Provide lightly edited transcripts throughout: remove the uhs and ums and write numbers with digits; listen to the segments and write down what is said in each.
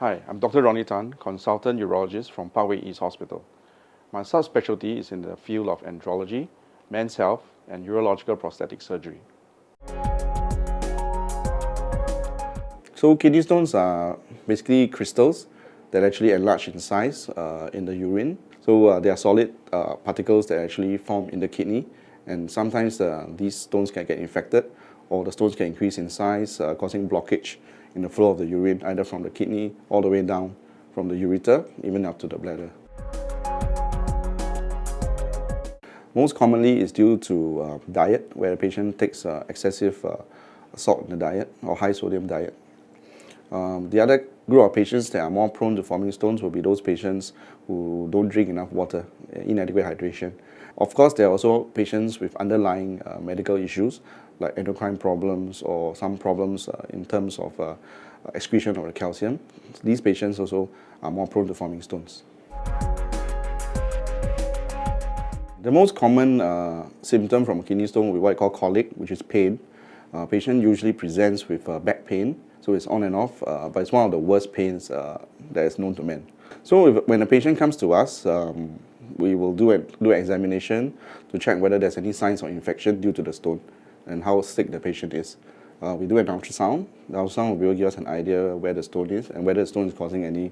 Hi, I'm Dr. Ronny Tan, consultant urologist from Parkway East Hospital. My subspecialty is in the field of andrology, men's health, and urological prosthetic surgery. So kidney stones are basically crystals that actually enlarge in size in the urine. So they are solid particles that actually form in the kidney, and sometimes these stones can get infected, or the stones can increase in size, causing blockage in the flow of the urine, either from the kidney all the way down from the ureter, even up to the bladder. Most commonly is due to diet, where the patient takes excessive salt in the diet or high sodium diet. The other group of patients that are more prone to forming stones will be those patients who don't drink enough water, inadequate hydration. Of course, there are also patients with underlying medical issues like endocrine problems or some problems in terms of excretion of the calcium. These patients also are more prone to forming stones. The most common symptom from a kidney stone will be what I call colic, which is pain. Patient usually presents with back pain, so it's on and off, but it's one of the worst pains that is known to men. So when a patient comes to us, we will do an examination to check whether there's any signs of infection due to the stone and how sick the patient is. We do an ultrasound. The ultrasound will be able to give us an idea where the stone is and whether the stone is causing any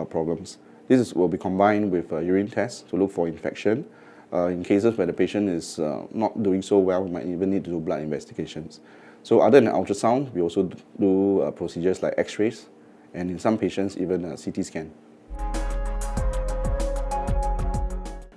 problems. This will be combined with urine tests to look for infection. In cases where the patient is not doing so well, we might even need to do blood investigations. So other than ultrasound, we also do procedures like x-rays, and in some patients even a CT scan.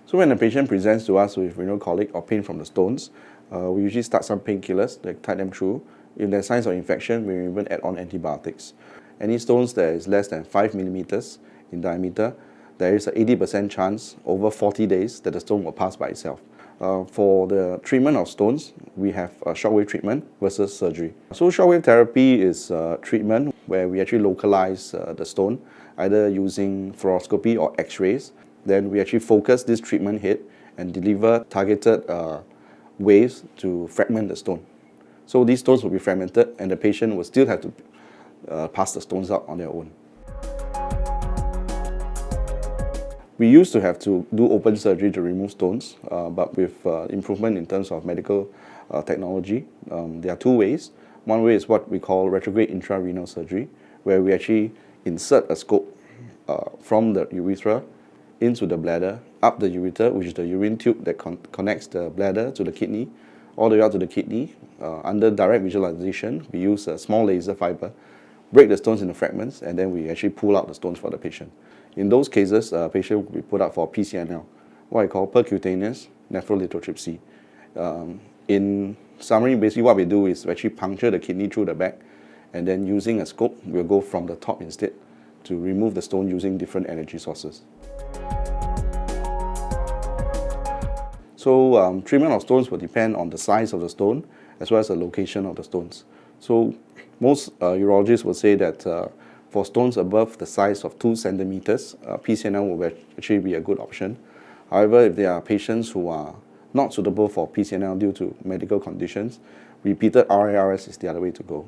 So when the patient presents to us with renal colic or pain from the stones, we usually start some painkillers that tide them through. If there's signs of infection, we even add on antibiotics. Any stones that is less than 5 millimeters in diameter, there is an 80% chance over 40 days that the stone will pass by itself. For the treatment of stones, we have shockwave treatment versus surgery. So shockwave therapy is treatment where we actually localize the stone, either using fluoroscopy or x-rays. Then we actually focus this treatment head and deliver targeted waves to fragment the stone. So these stones will be fragmented and the patient will still have to pass the stones out on their own. We used to have to do open surgery to remove stones, but with improvement in terms of medical technology, there are two ways. One way is what we call retrograde intrarenal surgery, where we actually insert a scope from the urethra into the bladder, up the ureter, which is the urine tube that connects the bladder to the kidney, all the way out to the kidney. Under direct visualization, we use a small laser fiber, break the stones into fragments, and then we actually pull out the stones for the patient. In those cases, a patient will be put up for PCNL, what I call percutaneous nephrolithotripsy. In summary, basically what we do is actually puncture the kidney through the back, and then using a scope, we'll go from the top instead to remove the stone using different energy sources. So treatment of stones will depend on the size of the stone as well as the location of the stones. So most urologists will say that for stones above the size of 2 centimeters, PCNL will actually be a good option. However, if there are patients who are not suitable for PCNL due to medical conditions, repeated RARS is the other way to go.